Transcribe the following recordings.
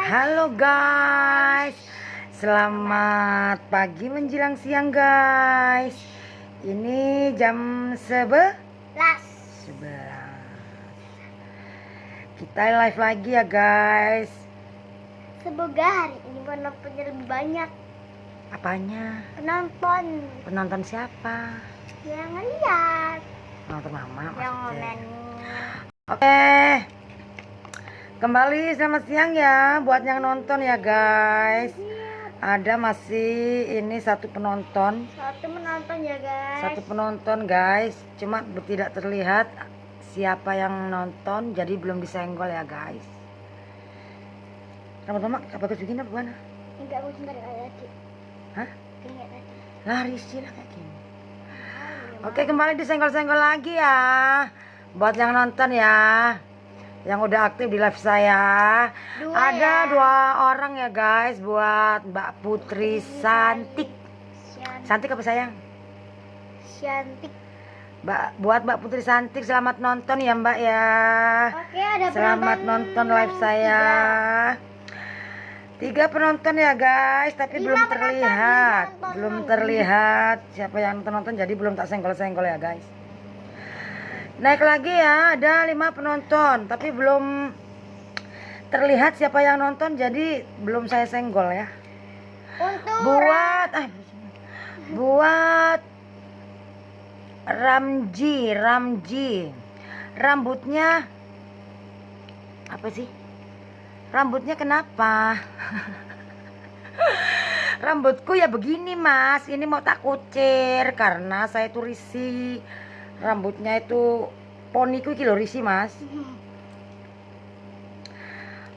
Halo guys, selamat pagi menjelang siang guys. Ini jam 11. Kita live lagi ya guys. Semoga hari ini penontonnya lebih banyak. Apanya? Penonton Penonton siapa? yang lihat, Penonton mama yang maksudnya. komen. Oke. Kembali selamat siang ya buat yang nonton ya guys. Ada masih ini satu penonton. Satu menonton ya guys. Satu penonton guys, cuma tidak terlihat siapa yang nonton, jadi belum disenggol ya guys. Teman-teman, bagus begini apa gimana? Enggak, aku sebentar lagi. Hah? Kayak tadi. Lari sih lah kayak gini. Oke, kembali disenggol-senggol lagi ya. Buat yang nonton ya, yang udah aktif di live saya. Ada ya. 2 orang ya guys, buat Mbak Putri Santik. Santik apa sayang? Cantik. Buat Mbak Putri Santik, selamat nonton ya Mbak ya. Oke, ada Selamat penonton nonton live saya. 3 penonton ya guys, tapi 5 belum penonton, terlihat. 5 penonton. Belum terlihat siapa yang nonton, jadi belum tak senggol-senggol ya guys. Naik lagi ya, ada 5 penonton, tapi belum terlihat siapa yang nonton, jadi belum saya senggol ya. Untuk Buat Ramji, rambutnya apa sih? Rambutnya kenapa? Rambutku ya begini mas, ini mau tak kucir karena saya tuh risih. Rambutnya itu poniku iki lho risih mas.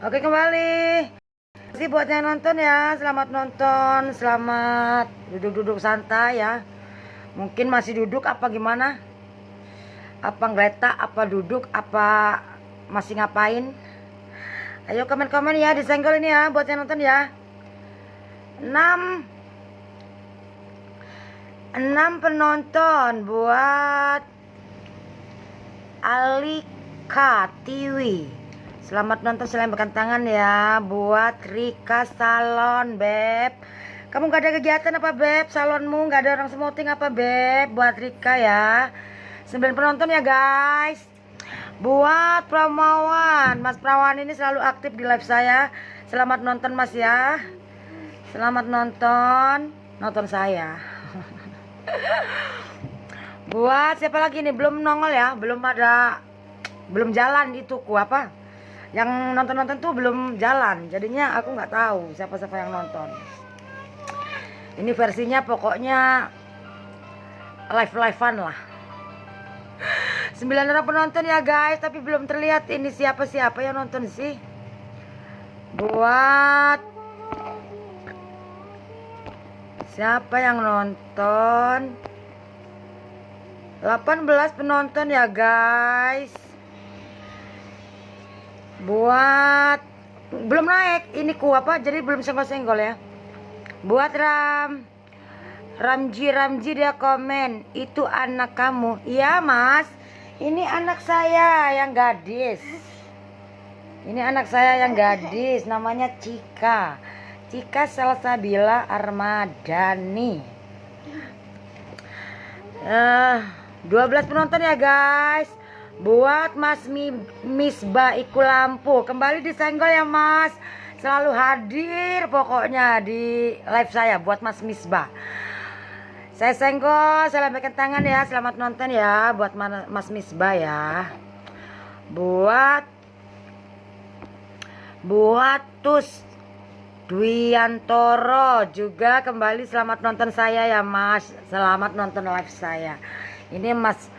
Oke, kembali. Terima kasih buat yang nonton ya, selamat nonton, selamat duduk-duduk santai ya. Mungkin masih duduk apa gimana? Apa ngeletak, apa duduk, apa masih ngapain? Ayo komen-komen ya, disenggol ini ya buat yang nonton ya. 6 penonton buat Alika TV. Selamat nonton, selambaikan tangan ya buat Rika Salon Beb. Kamu gak ada kegiatan apa Beb? Salonmu gak ada orang smoting apa Beb? Buat Rika ya. 9 penonton ya guys. Buat Pramawan, Mas Prawan ini selalu aktif di live saya. Selamat nonton Mas ya. Selamat nonton saya. Buat siapa lagi nih belum nongol ya, belum jalan itu apa? Yang nonton tuh belum jalan, jadinya aku nggak tahu siapa-siapa yang nonton. Ini versinya pokoknya live-livean lah. 9 orang penonton ya guys, tapi belum terlihat ini siapa yang nonton sih. Buat siapa yang nonton? 18 penonton ya guys. Buat belum naik ini apa, jadi belum senggol-senggol ya. Buat Ramji dia komen, itu anak kamu? Iya mas, ini anak saya yang gadis. Ini anak saya yang gadis, namanya Cika Salsabila Armadani. 12 penonton ya guys. Buat Mas Misbah Iku Lampu, kembali disenggol ya mas. Selalu hadir pokoknya di live saya buat Mas Misbah. Saya senggol, saya lambaikan tangan ya. Selamat nonton ya buat Mas Misbah ya. Buat Tus Dwiantoro juga kembali selamat nonton saya ya mas. Selamat nonton live saya. Ini Mas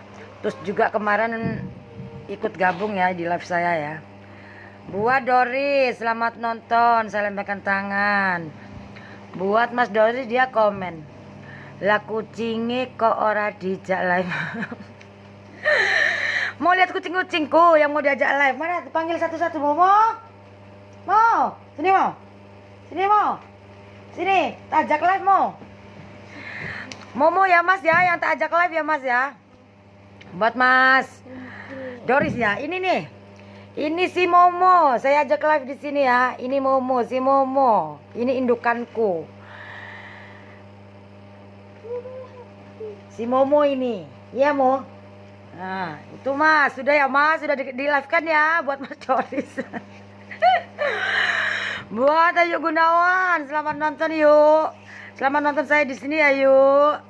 Tus juga kemarin ikut gabung ya di live saya ya. Buat Doris selamat nonton, saya lambaikan tangan. Buat Mas Doris dia komen, lah kucingi kok ora dijak live. Mau lihat kucing-kucingku yang mau diajak live? Mana? Panggil satu-satu. Mau? Sini, tak ajak live mau. Momo ya mas ya, yang tak ajak live ya mas ya. Buat Mas Doris ya, ini nih. Ini si Momo, saya ajak live di sini ya. Ini Momo, si Momo. Ini indukanku. Si Momo ini. Iya, Mo. Nah, itu Mas, sudah ya Mas, sudah di live kan ya buat Mas Coris. Buat Ayu Gunawan, selamat nonton yuk. Selamat nonton saya di sini ya yuk.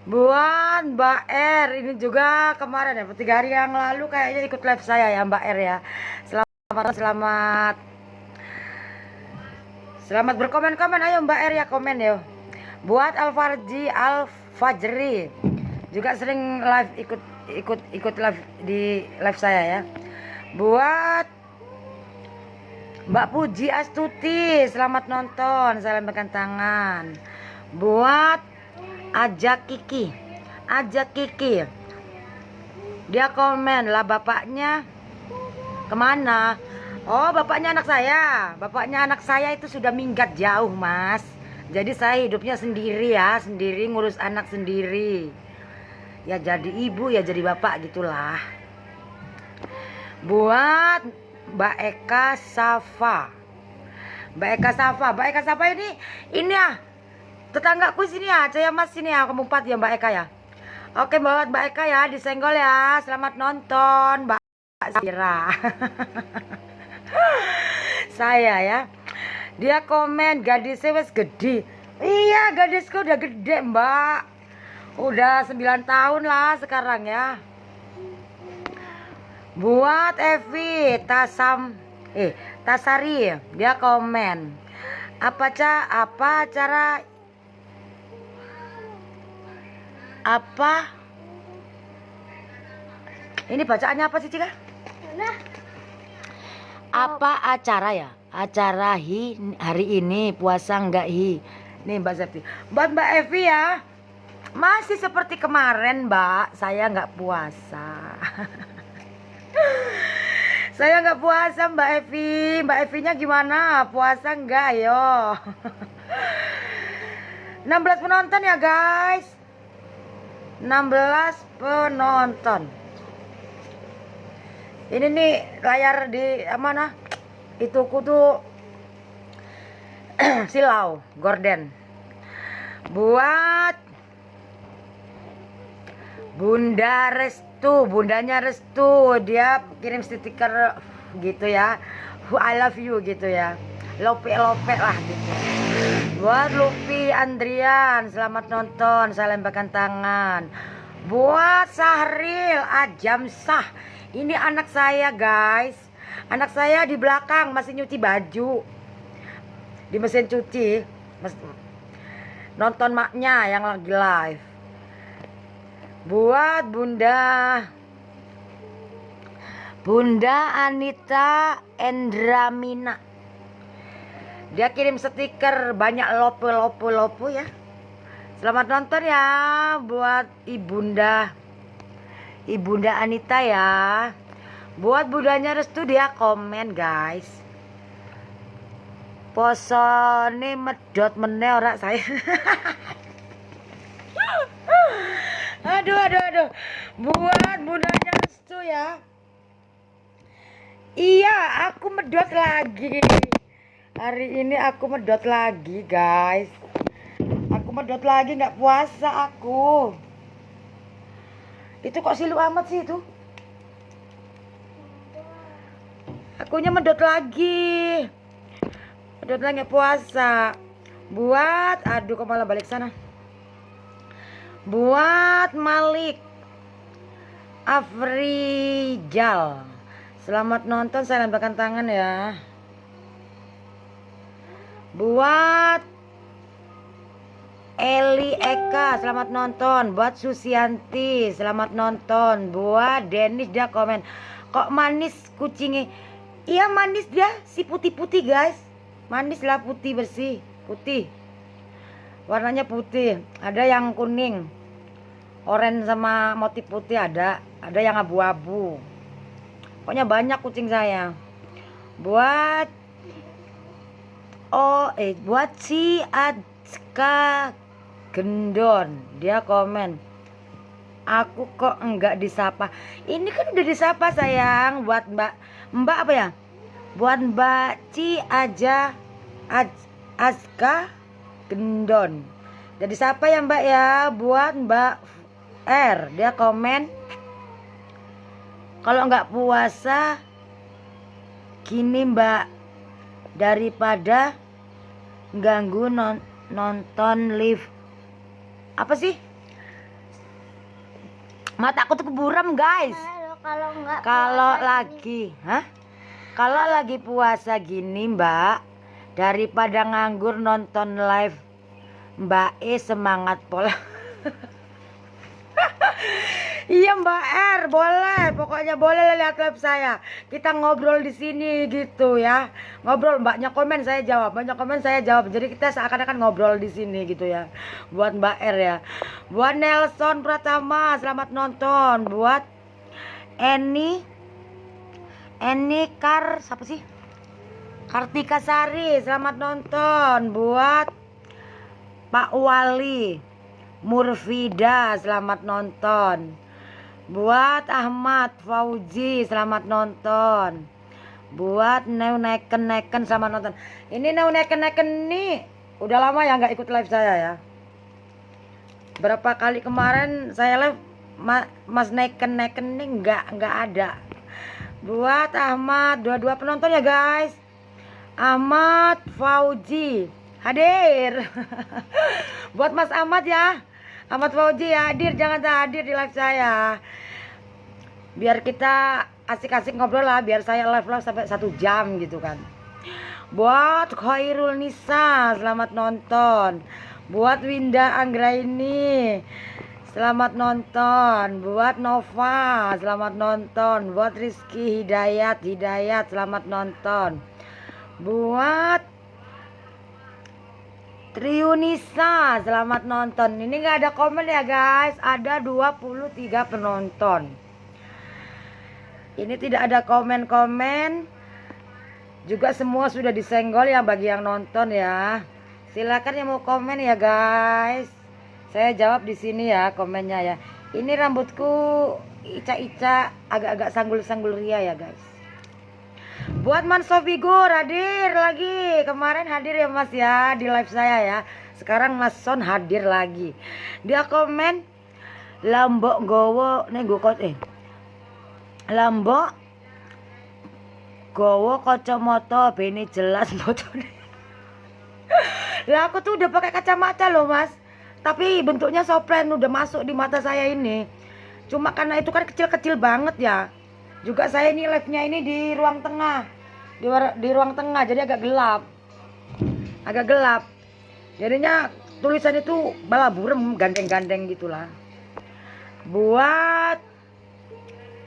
Buat Mbak R, ini juga kemarin ya, 3 hari yang lalu kayaknya ikut live saya ya Mbak R ya. Selamat berkomen-komen, ayo Mbak R ya komen yuk. Buat Alfajri juga sering live ikut live di live saya ya. Buat Mbak Puji Astuti, selamat nonton, saya lambaikan tangan. Buat Ajak Kiki, dia komen lah, bapaknya kemana? Oh, bapaknya anak saya itu sudah minggat jauh Mas. Jadi saya hidupnya sendiri ya, sendiri ngurus anak sendiri. Ya jadi ibu ya jadi bapak gitulah. Buat Mbak Eka Safa ini ya tetanggaku sini ya, saya Mas sini ya, kamu 4 ya Mbak Eka ya. Oke, buat Mbak Eka ya, disenggol ya. Selamat nonton Mbak Sira. Saya ya. Dia komen gadisnya wes gede. Iya, gadisku udah gede Mbak. Udah 9 tahun lah sekarang ya. Buat Evi Tasari, dia komen. Apa ini bacaannya apa sih Cika? Apa acara ya? Acara hari ini puasa enggak Nih Mbak Septi. Buat Mbak Evi ya. Masih seperti kemarin Mbak, saya enggak puasa. Saya enggak puasa Mbak Evi. Mbak Evinya gimana? Puasa enggak yo? 16 penonton ya guys. 16 penonton. Ini nih layar di mana? Ituku tuh silau gorden. Buat bundanya Restu, dia kirim stiker gitu ya. I love you gitu ya. Lope lah gitu. Buat Lupi Andrian, selamat nonton, saya lambaikan tangan. Buat Sahril Ajamsah, ini anak saya guys. Anak saya di belakang masih nyuci baju di mesin cuci, nonton maknya yang lagi live. Buat Bunda Anita Endramina, dia kirim stiker banyak lopo ya. Selamat nonton ya buat Ibunda Anita ya. Buat bundanya Restu, dia komen guys. Posone medot meneh ora saya. Aduh. Buat bundanya Restu ya. Iya, aku medot lagi. Hari ini aku medot lagi guys. Aku medot lagi, nggak puasa aku. Itu kok silu amat sih itu? Akunya medot lagi. Medot lagi nggak puasa. Buat, aduh kok malah balik sana. Buat Malik Afrijal, selamat nonton, saya lambaikan tangan ya. Buat Eli Eka, selamat nonton. Buat Susianti, selamat nonton. Buat Denis, dia komen, kok manis kucingnya? Iya manis dia, si putih-putih guys. Manis lah, putih bersih, putih. Warnanya putih, ada yang kuning, oranye sama motif putih, ada yang abu-abu. Pokoknya banyak kucing saya. Buat buat si Adska Gendon, dia komen, Aku kok enggak disapa. Ini kan udah disapa sayang. Buat Mbak apa ya? Buat Mbak Ci aja Azka Gendon. Jadi siapa ya Mbak ya? Buat Mbak R, dia komen kalau nggak puasa gini Mbak, daripada ganggu nonton live. Apa sih? Mataku tuh keburam guys. Kalau nggak Kalau puasa lagi, kalau lagi puasa gini Mbak, daripada nganggur nonton live Mbak E semangat pola. Iya Mbak R, boleh. Pokoknya boleh lihat live saya. Kita ngobrol di sini gitu ya. Ngobrol, mbaknya komen saya jawab, mbaknya komen saya jawab. Jadi kita seakan-akan ngobrol di sini gitu ya. Buat Mbak R ya. Buat Nelson Pratama, selamat nonton. Buat Eni siapa sih? Kartika Sari, selamat nonton. Buat Pak Wali Murfida, selamat nonton. Buat Ahmad Fauzi, selamat nonton. Buat Neken, selamat nonton. Ini Neken nih udah lama ya nggak ikut live saya ya. Berapa kali kemarin saya live Mas Neken nih nggak ada. Buat Ahmad, dua penonton ya guys. Ahmad Fauzi hadir. Buat Mas Ahmad ya. Ahmad Fauzi ya, hadir, jangan tak hadir di live saya. Biar kita asik-asik ngobrol lah, biar saya live sampai 1 jam gitu kan. Buat Khairul Nisa, selamat nonton. Buat Winda Anggraini, selamat nonton. Buat Nova, selamat nonton. Buat Rizky Hidayat, selamat nonton. Buat Triunisa, selamat nonton. Ini nggak ada komen ya guys. Ada 23 penonton. Ini tidak ada komen-komen. Juga semua sudah disenggol ya bagi yang nonton ya. Silakan yang mau komen ya guys. Saya jawab di sini ya komennya ya. Ini rambutku ica-ica, agak-agak sanggul-sanggul ria ya guys. Buat Manso Figur hadir lagi. Kemarin hadir ya Mas ya di live saya ya. Sekarang Mas Son hadir lagi. Dia komen Lambok gowo Lambok gowo kacamata bene jelas fotone. Lah aku tuh udah pakai kacamata loh Mas. Tapi bentuknya soplen udah masuk di mata saya ini. Cuma karena itu kan kecil-kecil banget ya. Juga saya ini live-nya ini di ruang tengah. Di ruang tengah jadi agak gelap. Jadinya tulisan itu balaburem, gandeng-gandeng gitulah. Buat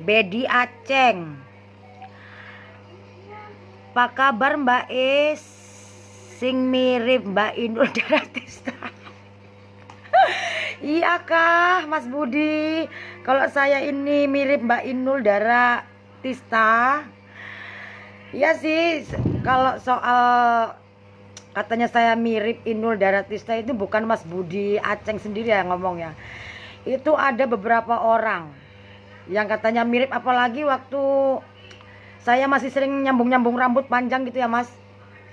Bedi Aceng, apa kabar Mbak Es? Sing mirip Mbak Inul Daratista. Iya kah Mas Budi? Kalau saya ini mirip Mbak Inul Daratista. Iya sih, kalau soal katanya saya mirip Inul Daratista itu bukan Mas Budi Aceng sendiri yang ngomong ya. Itu ada beberapa orang yang katanya mirip, apalagi waktu saya masih sering nyambung-nyambung rambut panjang gitu ya Mas.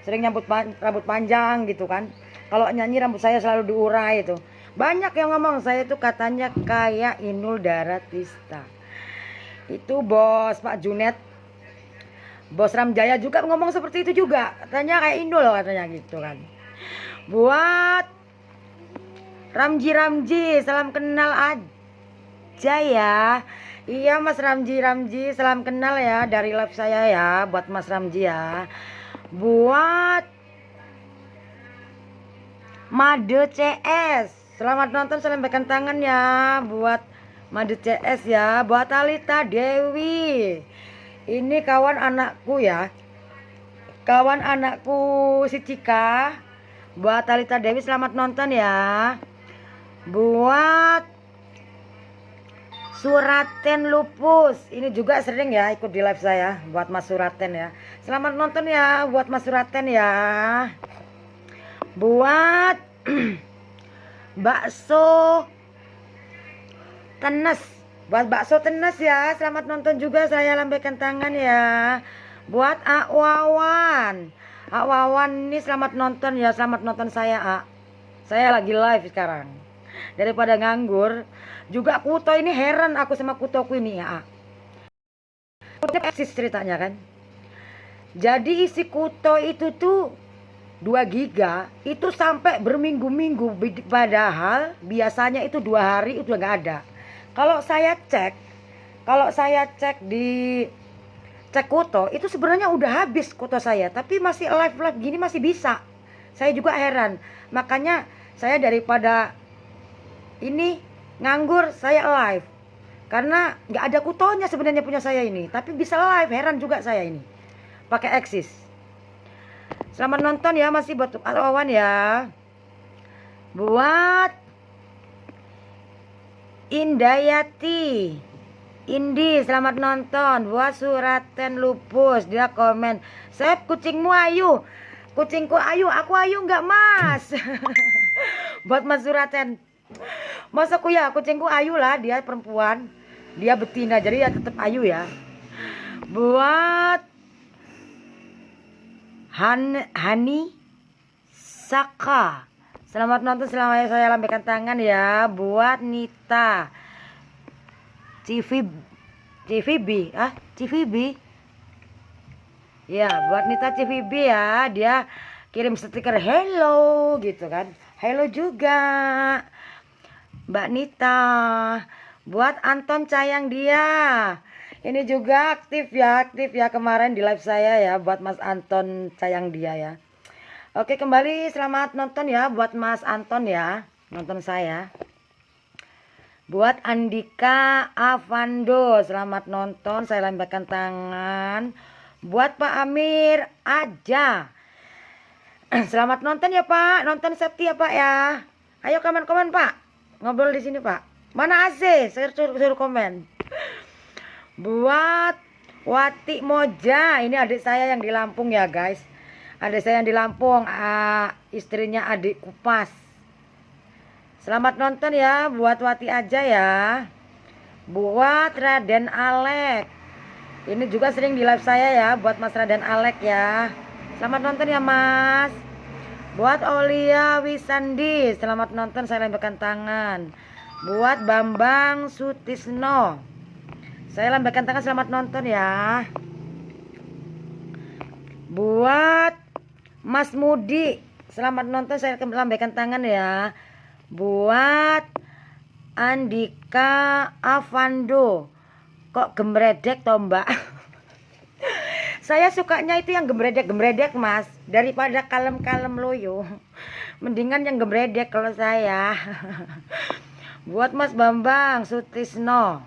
Sering nyambut rambut panjang gitu kan. Kalau nyanyi rambut saya selalu diurai itu. Banyak yang ngomong saya itu katanya kayak Inul Daratista. Itu bos Pak Junet, Bos Ramjaya juga ngomong seperti itu juga. Katanya kayak Inul katanya gitu kan. Buat Ramji, salam kenal aja ya. Iya Mas Ramji, salam kenal ya dari live saya ya. Buat Mas Ramji ya. Buat Made CS, selamat nonton, salam pegang tangan ya. Buat Made CS ya. Buat Talita Dewi, ini kawan anakku ya. Kawan anakku si Cika. Buat Talita Dewi selamat nonton ya. Buat Suraten Lupus, ini juga sering ya ikut di live saya. Buat Mas Suraten ya, selamat nonton ya buat Mas Suraten ya. Buat Bakso Tenes, buat bakso Tenes ya. Selamat nonton juga, saya lambaikan tangan ya. Buat Ak Wawan. Ak Wawan ini selamat nonton ya, selamat nonton saya Ak. Saya lagi live sekarang. Daripada nganggur, juga Kuto ini heran aku sama Kutoku ini ya Ak. Kuto eksis ceritanya kan. Jadi isi Kuto itu tuh 2 giga itu sampai berminggu-minggu, padahal biasanya itu 2 hari itu nggak ada. Kalau saya cek di cek Kuto itu sebenarnya udah habis Kuto saya, tapi masih live gini masih bisa. Saya juga heran, makanya saya daripada ini nganggur saya live, karena nggak ada Kutonya sebenarnya punya saya ini, tapi bisa live. Heran juga saya ini pakai eksis. Selamat nonton ya, masih buat Wawan ya. Buat Indayati Indi, selamat nonton. Buat Suraten Lupus, dia komen, Sep, kucingmu ayu. Kucingku ayu, aku ayu nggak mas? Buat Mas Suraten, masaku ya kucingku ayu lah, dia perempuan, dia betina, jadi ya tetap ayu ya. Buat Hani Saka, selamat nonton, selamat saya lambaikan tangan ya. Buat Nita CVB ya, buat Nita CVB ya, dia kirim stiker hello gitu kan. Hello juga Mbak Nita. Buat Anton Cayang dia, ini juga aktif ya kemarin di live saya ya, buat Mas Anton Cayang dia ya. Oke, kembali selamat nonton ya buat Mas Anton ya, nonton saya. Buat Andika Avando, selamat nonton, saya lambaikan tangan. Buat Pak Amir aja, selamat nonton ya Pak, nonton Septi ya Pak ya. Ayo komen-komen Pak, ngobrol di sini Pak. Mana AC? Saya suruh komen. Buat Wati Moja, ini adik saya yang di Lampung ya guys. Adik saya yang di Lampung, istrinya adik Kupas. Selamat nonton ya buat Wati aja ya. Buat Raden Alek, ini juga sering di live saya ya, buat Mas Raden Alek ya. Selamat nonton ya Mas. Buat Olia Wisandi, selamat nonton, saya lambaikan tangan. Buat Bambang Sutisno, saya lambaikan tangan, selamat nonton ya. Buat Mas Mudi, selamat nonton, saya lambaikan tangan ya. Buat Andika Avando, kok gembredek toh mbak? Saya sukanya itu yang gembredek mas, daripada kalem-kalem loyo. Mendingan yang gembredek kalau saya. Buat Mas Bambang Sutisno,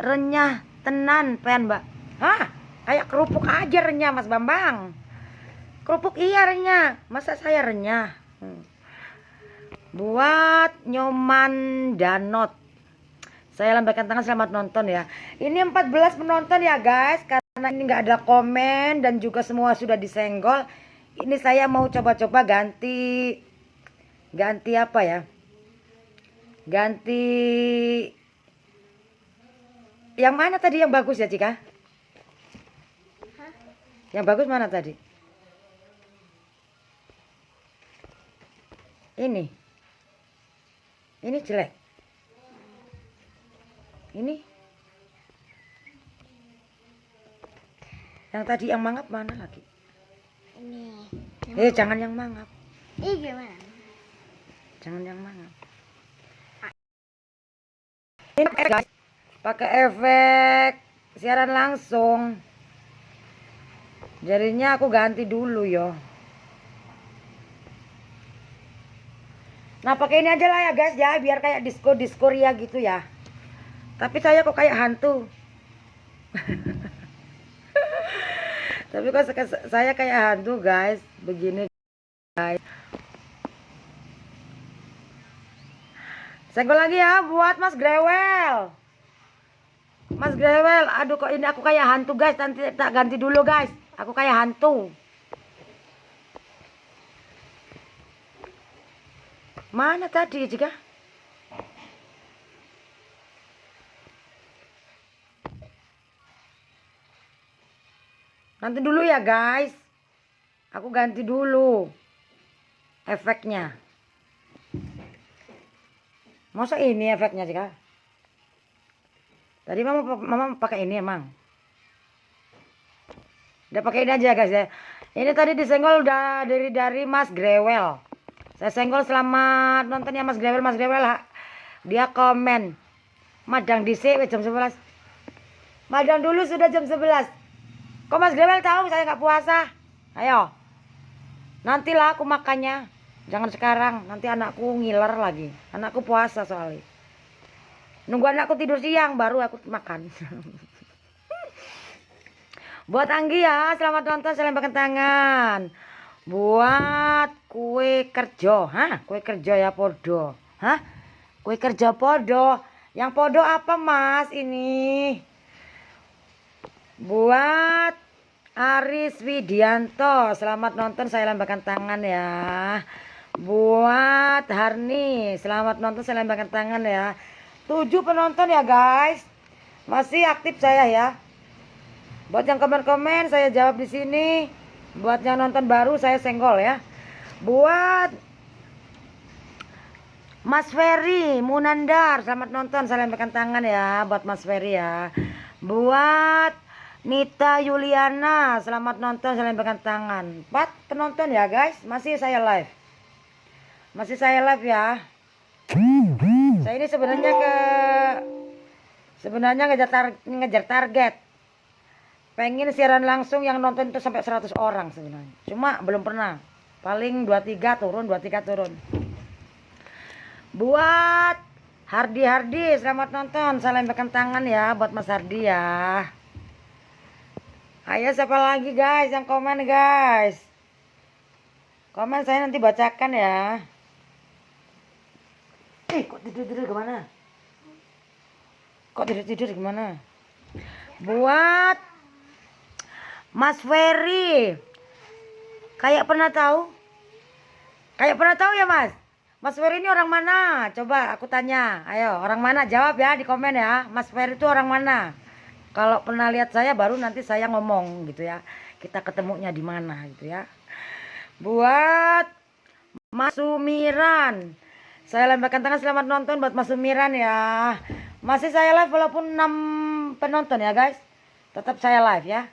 renyah tenan pen mbak. Hah, kayak kerupuk aja renyah Mas Bambang. Kerupuk iya renyah, masa saya renyah. Buat Nyoman Danot, saya lambaikan tangan, selamat nonton ya. Ini 14 penonton ya guys, karena ini nggak ada komen dan juga semua sudah disenggol. Ini saya mau coba-coba ganti apa ya, ganti yang mana tadi yang bagus ya Cika? Yang bagus mana tadi? Ini jelek. Ini yang tadi yang mangap mana lagi? Ini jangan yang mangap. Ini gimana? Jangan yang mangap. Ini guys, pakai efek siaran langsung. Jadinya aku ganti dulu yo. Nah pakai ini aja lah ya guys ya, biar kayak disco ria gitu ya. Tapi saya kok kayak hantu. Tapi kok saya kayak hantu guys, begini guys. Senggol lagi ya buat Mas Grewel. Mas Grewel, aduh kok ini aku kayak hantu guys, nanti tak ganti dulu guys. Aku kayak hantu. Mana tadi Jika? Nanti dulu ya guys. Aku ganti dulu efeknya. Masa ini efeknya sih kak? Tadi mama pakai ini emang. Udah pakai ini aja guys ya. Ini tadi disenggol udah dari Mas Grewel. Saya senggol selamat nonton ya Mas Grewel. Mas Grewel dia komen. Madang dhisik jam 11. Madang dulu sudah jam 11. Kok Mas Grewel tahu saya nggak puasa? Ayo. Nantilah aku makannya. Jangan sekarang, nanti anakku ngiler lagi. Anakku puasa soalnya. Nunggu anakku tidur siang baru aku makan. Buat Anggi ya, selamat nonton, saya lemparkan tangan. Buat kue kerja, kue kerja ya podo. Kue kerja podo. Yang podo apa Mas ini? Buat Aris Widianto, selamat nonton, saya lambaikan tangan ya. Buat Harni, selamat nonton, saya lambaikan tangan ya. 7 penonton ya guys, masih aktif saya ya. Buat yang komen-komen saya jawab di sini. Buat yang nonton baru saya senggol ya. Buat Mas Ferry Munandar, selamat nonton, saya lambaikan tangan ya. Buat Mas Ferry ya. Buat Nita Yuliana, selamat nonton, saya lemparkan tangan. 4 penonton ya guys, masih saya live. Masih saya live ya. Saya ini sebenarnya ngejar target. Pengen siaran langsung yang nonton itu sampai 100 orang sebenarnya. Cuma belum pernah. Paling 23 turun. Buat Hardi, selamat nonton, saya lemparkan tangan ya buat Mas Hardi ya. Ayo siapa lagi guys yang komen guys? Komen saya nanti bacakan ya. Kok tidur kemana? Kok tidur gimana? Buat Mas Ferry, kayak pernah tahu ya Mas? Mas Ferry ini orang mana? Coba aku tanya. Ayo orang mana, jawab ya di komen ya. Mas Ferry itu orang mana? Kalau pernah lihat saya baru nanti saya ngomong gitu ya. Kita ketemunya di mana gitu ya. Buat Mas Sumiran, saya lambaikan tangan, selamat nonton buat Mas Sumiran ya. Masih saya live walaupun 6 penonton ya guys. Tetap saya live ya.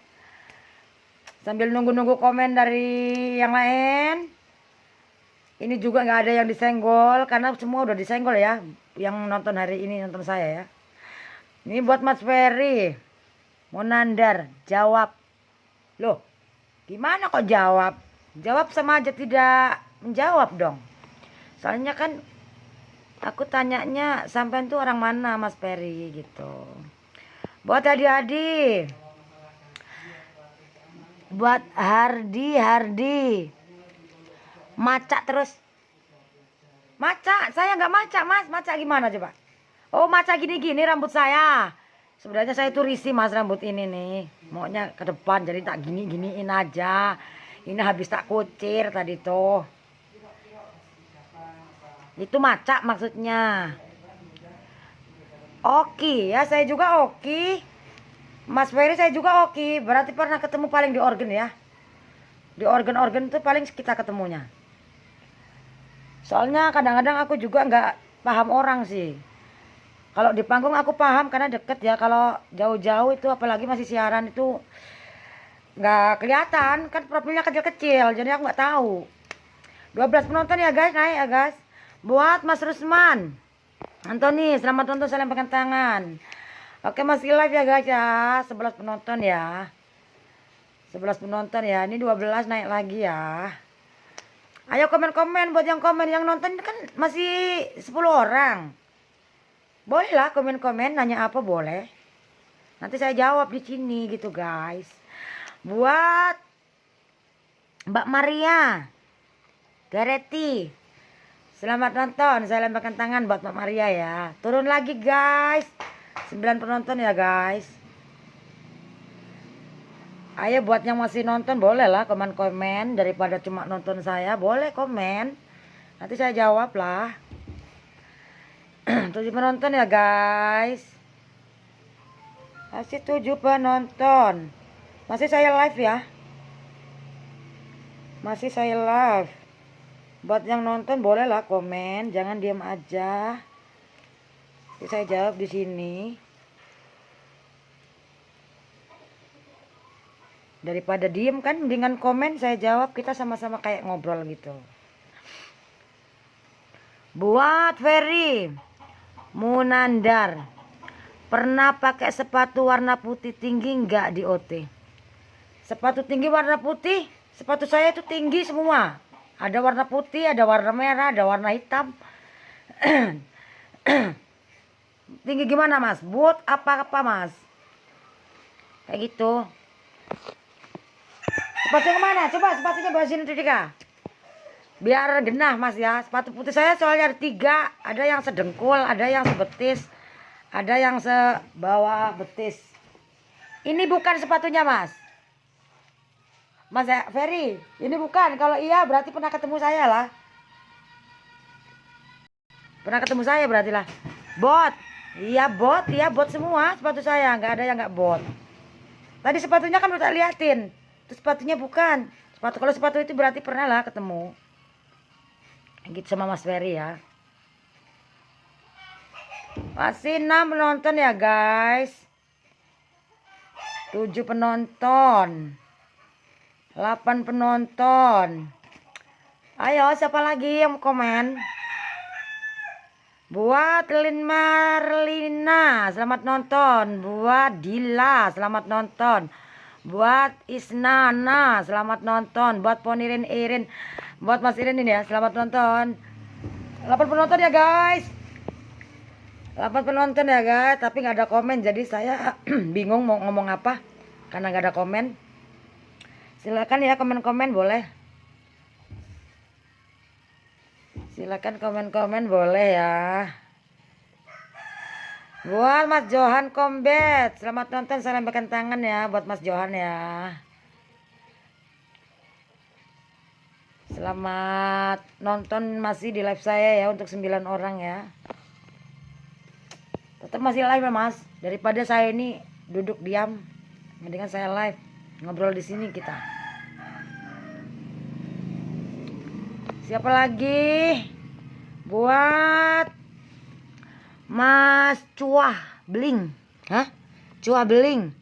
Sambil nunggu komen dari yang lain. Ini juga nggak ada yang disenggol karena semua udah disenggol ya. Yang nonton hari ini nonton saya ya. Ini buat Mas Ferry Munandar, jawab. Loh, gimana kok jawab? Jawab sama aja tidak menjawab dong. Soalnya kan aku tanyanya sampai itu orang mana Mas Ferry gitu. Buat Hardi. Buat Hardi. Macak terus. Macak, saya nggak macak Mas. Macak gimana coba? Oh, macak gini-gini rambut saya. Sebenarnya saya tuh risih Mas rambut ini nih. Maunya ke depan jadi tak giniin aja. Ini habis tak kucir tadi tuh. Itu macak maksudnya. Oki ya, saya juga Oki. Mas Ferry saya juga Oki. Berarti pernah ketemu paling di organ ya. Di organ itu paling kita ketemunya. Soalnya kadang-kadang aku juga nggak paham orang sih. Kalau di panggung aku paham karena deket ya. Kalau jauh-jauh itu apalagi masih siaran itu nggak kelihatan. Kan profilnya kecil-kecil jadi aku nggak tahu. 12 penonton ya guys, naik ya guys. Buat Mas Rusman Antoni, selamat nonton, saya lemparkan tangan. Oke masih live ya guys ya. 11 penonton ya. 11 penonton ya. Ini 12 naik lagi ya. Ayo komen-komen buat yang komen. Yang nonton kan masih 10 orang. Boleh lah komen-komen, nanya apa boleh. Nanti saya jawab di sini gitu guys. Buat Mbak Maria Gareti, selamat nonton, saya lemparkan tangan buat Mbak Maria ya. Turun lagi guys. 9 penonton ya guys. Ayo buat yang masih nonton boleh lah komen-komen. Daripada cuma nonton saya, boleh komen. Nanti saya jawab lah. 7 penonton ya guys. Masih 7 penonton. Masih saya live ya. Masih saya live. Buat yang nonton bolehlah komen, jangan diam aja. Saya jawab di sini. Daripada diem kan, dengan komen saya jawab, kita sama-sama kayak ngobrol gitu. Buat Ferry Munandar, pernah pakai sepatu warna putih tinggi nggak di OT? Sepatu tinggi warna putih, sepatu saya itu tinggi semua. Ada warna putih, ada warna merah, ada warna hitam. Tinggi gimana mas? Boot apa mas? Kayak gitu. Sepatu yang mana? Coba sepatunya bawa sini Dika. Biar genah mas ya. Sepatu putih saya soalnya ada 3. Ada yang sedengkul, ada yang sebetis, ada yang sebawah betis. Ini bukan sepatunya mas. Mas Ferry, ini bukan. Kalau iya berarti pernah ketemu saya lah. Pernah ketemu saya berarti lah. Bot. Iya bot semua sepatu saya. Nggak ada yang nggak bot. Tadi sepatunya kan udah tak liatin. Itu sepatunya bukan. Kalau sepatu itu berarti pernah lah ketemu. Gitu sama Mas Ferry ya. Masih 6 penonton ya guys. 7 penonton. 8 penonton. Ayo siapa lagi yang mau komen? Buat Lin Marlina, selamat nonton. Buat Dila, selamat nonton. Buat Isnana, selamat nonton. Buat Ponirin Irin, buat Mas Irin ini ya, selamat nonton. 8 penonton ya guys. 8 penonton ya guys, tapi nggak ada komen, jadi saya bingung mau ngomong apa karena nggak ada komen. Silakan ya komen-komen boleh. Silakan komen-komen boleh ya. Buat Mas Johan Kombet, selamat nonton, saya lambaikan tangan ya buat Mas Johan ya. Selamat nonton masih di live saya ya untuk 9 orang ya. Tetap masih live ya Mas. Daripada saya ini duduk diam, mendingan saya live ngobrol di sini kita. Siapa lagi? Buat Mas Cuah Beling. Hah? Cuah Beling.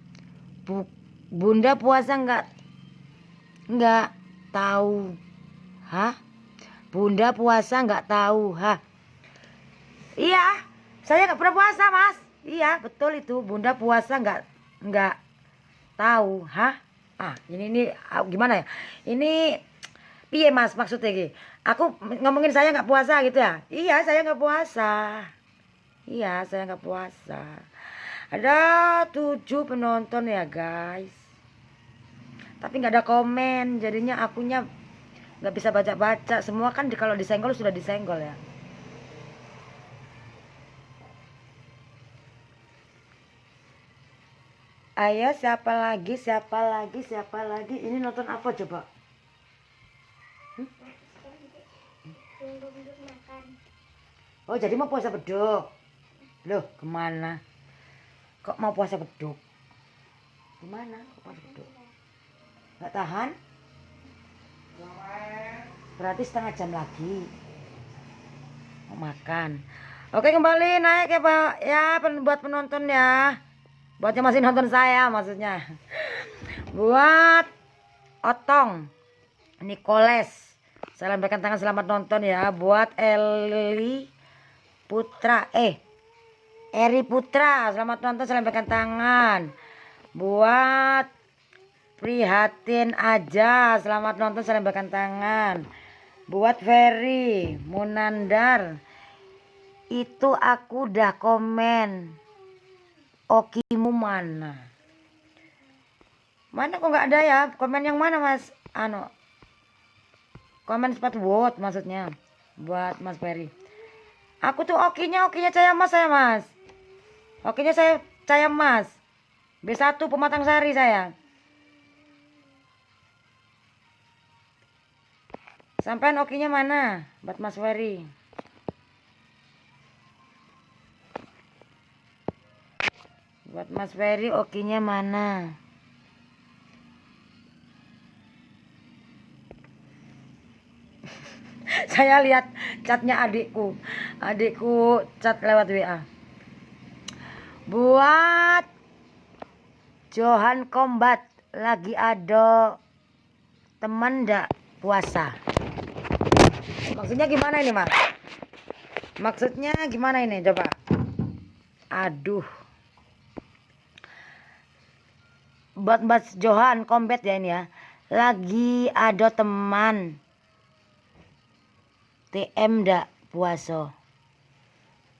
Bunda puasa nggak tahu. Hah? Bunda puasa nggak tahu. Hah? Iya, saya nggak pernah puasa mas. Iya betul itu. Bunda puasa nggak tahu. Hah? Ini gimana ya? Ini piye mas maksudnya gitu? Aku ngomongin saya nggak puasa gitu ya? Iya saya nggak puasa. Iya saya nggak puasa. Ada 7 penonton ya guys. Tapi nggak ada komen. Jadinya akunya nggak bisa baca-baca. Semua kan kalau disenggol sudah disenggol ya. Ayo siapa lagi? Ini nonton apa coba? Oh jadi mau puasa beduk. Loh kemana? Kok mau puasa beduk? Gimana? Kok puasa beduk? Gak tahan? Berarti setengah jam lagi mau makan. Oke kembali naik ya Pak ya buat penonton ya. Buat yang masih nonton saya maksudnya. Buat Otong Nicholas, saya lambaikan tangan selamat nonton ya. Buat Eri Putra, selamat nonton, saya lambaikan tangan. Buat Prihatin aja, selamat nonton, saya lambaikan tangan. Buat Ferry Munandar, itu aku udah komen. Okimu mana? Mana kok nggak ada ya? Komen yang mana mas? Komen sepatu bot maksudnya. Buat Mas Ferry. Aku tuh okinya saya mas. Okinya saya mas. B1 Pematang Sari saya. Sampai okinya mana? Buat Mas Ferry. Buat Mas Ferry okinya mana? Saya lihat chatnya adikku. Adikku chat lewat WA. Buat Johan Combat, lagi ada teman ndak puasa. Maksudnya gimana ini, Mas? Maksudnya gimana ini? Coba. Aduh. Buat Mas Johan Combat ya ini ya. Lagi ada teman TM ndak puasa.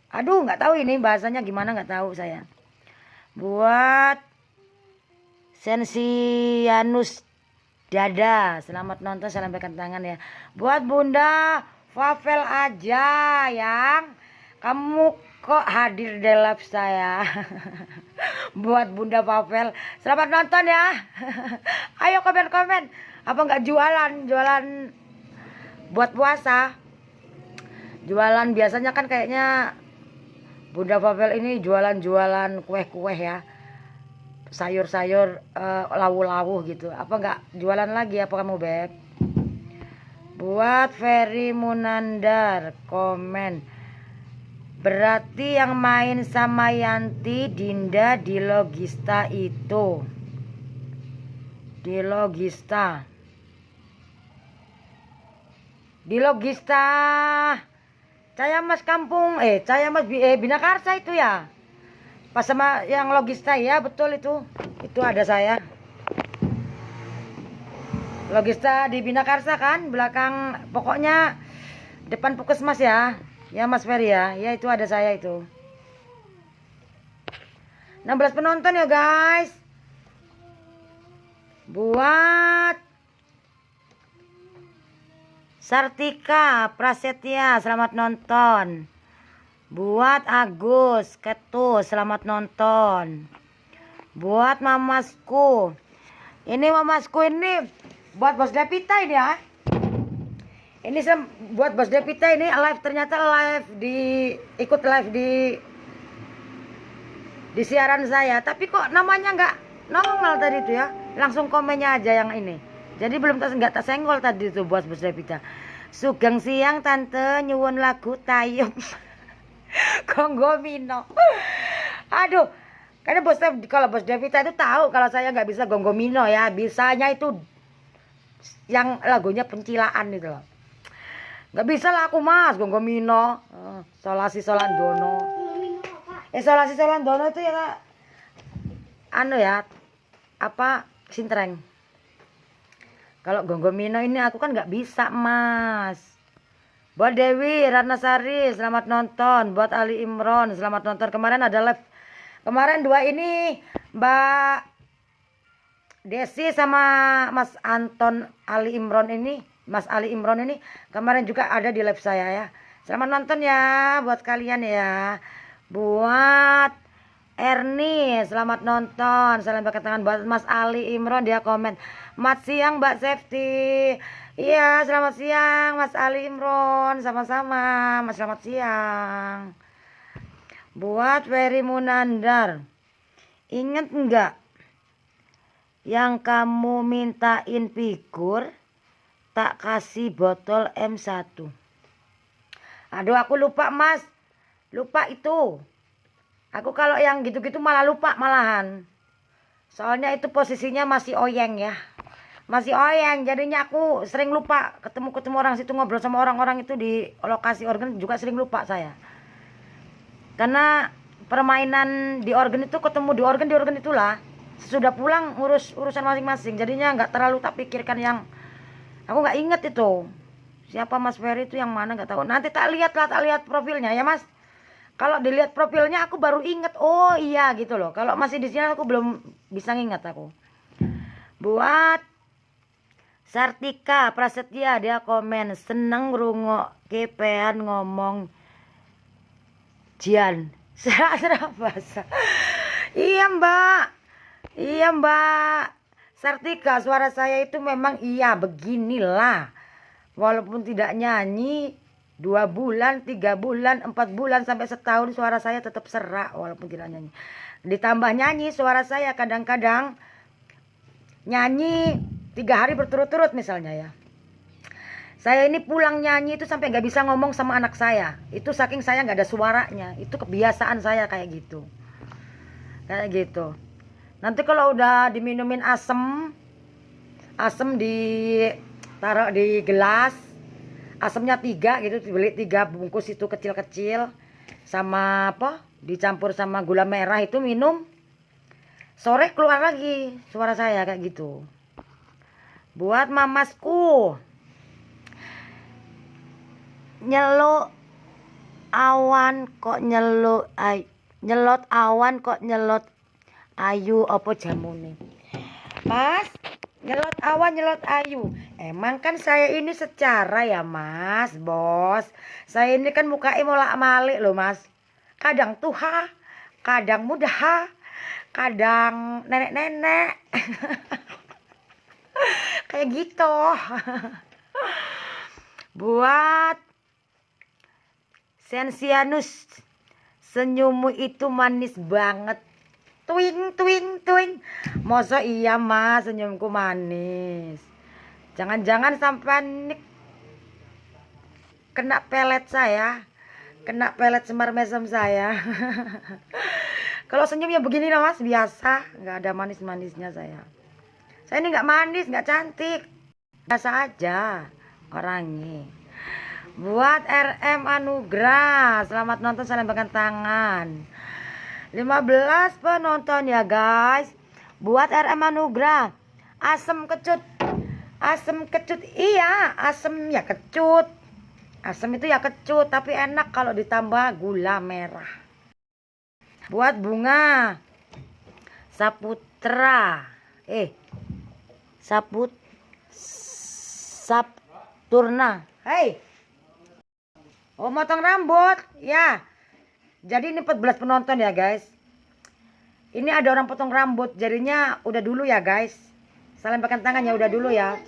Aduh, nggak tahu ini bahasanya gimana, nggak tahu saya. Buat Sensianus Dada, selamat nonton, salam pegang tangan ya. Buat Bunda Fafel aja yang kamu kok hadir di live saya. Buat Bunda Fafel, selamat nonton ya. Ayo komen-komen. Apa nggak jualan buat puasa? Jualan biasanya kan kayaknya Bunda Fafel ini jualan kue-kue ya. Sayur-sayur lawu-lawu gitu. Apa enggak jualan lagi apa kamu, Beb? Buat Ferry Munandar komen, berarti yang main sama Yanti Dinda di Logista itu. Di Logista. Caya Mas Kampung, Caya Mas Binakarsa itu ya. Pas sama yang Logista ya, betul itu. Itu ada saya. Logista di Binakarsa kan, belakang pokoknya depan Puskesmas ya. Ya Mas Ferry ya. Ya itu ada saya itu. 16 penonton ya guys. Buat Sartika Prasetya, selamat nonton. Buat Agus Ketus, selamat nonton. Buat mamasku. Ini mamasku ini buat Bos Devita ini ya. Ini buat Bos Devita ini live, ternyata ikut live di siaran saya. Tapi kok namanya nggak nongol tadi itu ya. Langsung komennya aja yang ini. Jadi nggak tak senggol tadi itu buat Bos Devita. Sugeng siang tante, nyuwun lagu tayub. Gonggomino. Aduh, karena kalau Bos Devita itu tahu kalau saya nggak bisa gonggomino ya, bisanya itu yang lagunya pencilaan itu loh. Nggak bisa lah aku Mas gonggomino, solasi solandono. Solasi solandono itu ya apa sintreng. Kalau gonggomino ini aku kan nggak bisa Mas. Buat Dewi Ratnasari, selamat nonton. Buat Ali Imron, selamat nonton. Kemarin ada live. Kemarin dua ini Mbak Desi sama Mas Anton Ali Imron ini, Mas Ali Imron ini kemarin juga ada di live saya ya. Selamat nonton ya buat kalian ya. Buat Erni, selamat nonton. Salam pakai tangan buat Mas Ali Imron, dia komen. Selamat siang Mbak Safety. Iya, selamat siang Mas Ali Imron. Sama-sama, Mas, selamat siang. Buat Ferry Munandar, inget enggak yang kamu mintain figur tak kasih botol M1? Aduh, aku lupa Mas. Lupa itu. Aku kalau yang gitu-gitu malah lupa malahan. Soalnya itu posisinya masih oyeng ya. Masih oyeng, jadinya aku sering lupa ketemu orang situ, ngobrol sama orang-orang itu di lokasi organ juga sering lupa saya. Karena permainan di organ itu ketemu di organ itulah. Sesudah pulang urusan masing-masing, jadinya nggak terlalu tak pikirkan yang aku nggak inget itu. Siapa Mas Ferry itu yang mana nggak tahu. Nanti tak lihat profilnya ya Mas. Kalau dilihat profilnya aku baru inget, oh iya gitu loh. Kalau masih di sini aku belum bisa nginget aku. Buat Sartika Prasetya, dia komen, seneng rungok kepean ngomong Jian. Serah bahasa. Iya Mbak Sartika, suara saya itu memang iya beginilah. Walaupun tidak nyanyi 2 bulan, 3 bulan, 4 bulan sampai setahun, suara saya tetap serak walaupun tidak nyanyi. Ditambah nyanyi, suara saya kadang-kadang nyanyi 3 hari berturut-turut misalnya ya. Saya ini pulang nyanyi itu sampai nggak bisa ngomong sama anak saya. Itu saking saya nggak ada suaranya. Itu kebiasaan saya kayak gitu. Kayak gitu. Nanti kalau udah diminumin asem ditaruh di gelas. Asemnya 3 gitu, beli 3 bungkus itu kecil-kecil. Sama apa? Dicampur sama gula merah itu minum. Sore keluar lagi suara saya kayak gitu. Buat mamasku. Nyelot awan kok nyelot ayu apa jamune. Mas, nyelot awan nyelot ayu. Emang kan saya ini secara ya Mas, bos. Saya ini kan mukanya molak-malik loh Mas. Kadang tuha, kadang muda, kadang nenek-nenek. Kayak gitu. Buat Sensianus, senyummu itu manis banget. Twing twing twing. Masa iya Mas senyumku manis. Jangan-jangan sampai kena pelet saya. Kena pelet semar mesem saya. Kalau senyumnya begini lah Mas, biasa. Nggak ada manis-manisnya saya. Saya ini nggak manis, nggak cantik. Biasa aja orangnya. Buat RM Anugrah, selamat nonton, salam pegang tangan. 15 penonton ya guys. Buat RM Anugrah, asem kecut. Asem kecut, iya, asem ya kecut. Asem itu ya kecut, tapi enak kalau ditambah gula merah. Buat Bunga Saputra, Sapturna, hei. Oh, motong rambut, ya. Jadi ini 14 penonton ya guys. Ini ada orang potong rambut, jadinya udah dulu ya guys. Salam pegang tangan ya, udah dulu ya.